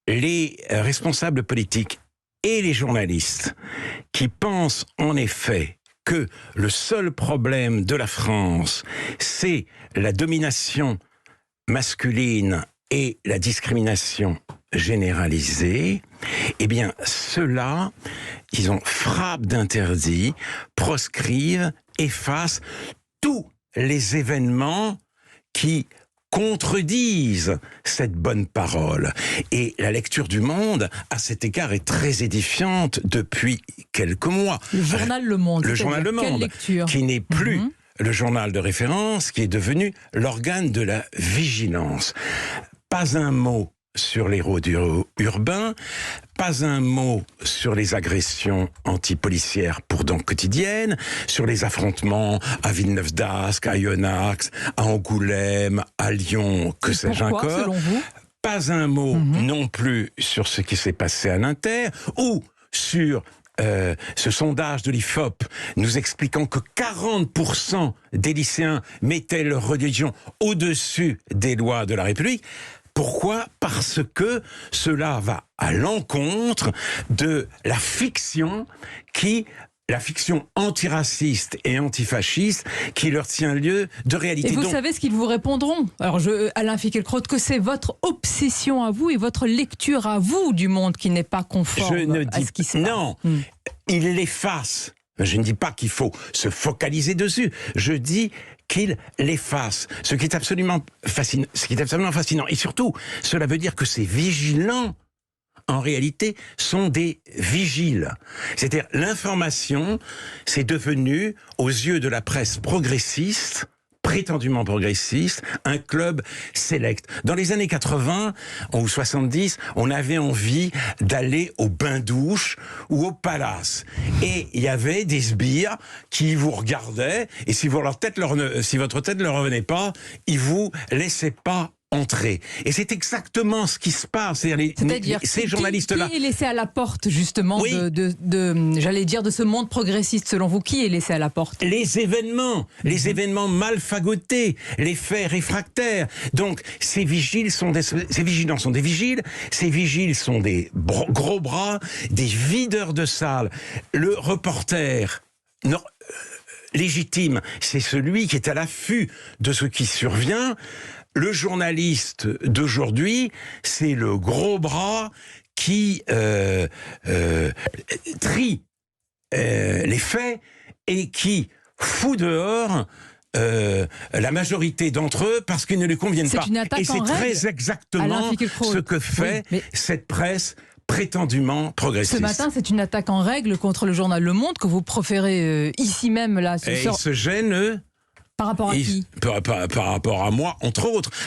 les responsables politiques et les journalistes qui pensent en effet que le seul problème de la France, c'est la domination masculine et la discrimination généralisée, eh bien, ceux-là, ils ont frappe d'interdit, proscrivent, effacent tous les événements qui contredisent cette bonne parole. Et la lecture du Monde, à cet égard, est très édifiante depuis quelques mois. Le journal Le Monde. Le journal Le Monde, qui n'est plus le journal de référence, qui est devenu l'organe de la vigilance. Pas un mot sur les rôdes urbains, pas un mot sur les agressions antipolicières pourtant quotidiennes, sur les affrontements à Villeneuve-d'Ascq, à Oyonnax, à Angoulême, à Lyon, que sais-je encore. Selon vous ? Pas un mot non plus sur ce qui s'est passé à l'Inter, ou sur ce sondage de l'IFOP nous expliquant que 40% des lycéens mettaient leur religion au-dessus des lois de la République. Pourquoi ? Parce que cela va à l'encontre de la fiction antiraciste et antifasciste qui leur tient lieu de réalité. Et vous savez ce qu'ils vous répondront ? Alors, Alain Finkielkraut, que c'est votre obsession à vous et votre lecture à vous du monde qui n'est pas conforme à ce qui se passe. Non, ils l'effacent. Je ne dis pas qu'il faut se focaliser dessus. Je dis qu'il l'efface. Ce qui est absolument fascinant. Et surtout, cela veut dire que ces vigilants, en réalité, sont des vigiles. C'est-à-dire, l'information, c'est devenu, aux yeux de la presse progressiste, prétendument progressiste, un club sélect. Dans les années 80 ou 70, on avait envie d'aller au bain-douche ou au palace. Et il y avait des sbires qui vous regardaient, et si votre tête ne leur revenait pas, ils vous laissaient pas entrer. Et c'est exactement ce qui se passe. C'est-à-dire ces journalistes-là. Qui est laissé à la porte, justement, j'allais dire, de ce monde progressiste, selon vous? Qui est laissé à la porte? Les événements mal fagotés, les faits réfractaires. Donc, ces vigilants sont des vigiles, ces vigiles sont des gros bras, des videurs de salles. Le reporter légitime, c'est celui qui est à l'affût de ce qui survient. Le journaliste d'aujourd'hui, c'est le gros bras qui trie les faits et qui fout dehors la majorité d'entre eux parce qu'ils ne lui conviennent pas. Et c'est très exactement ce que fait cette presse prétendument progressiste. Ce matin, c'est une attaque en règle contre le journal Le Monde que vous proférez ici même. Là, et ils se gênent, eux. Par rapport à qui ? Par rapport à moi, entre autres.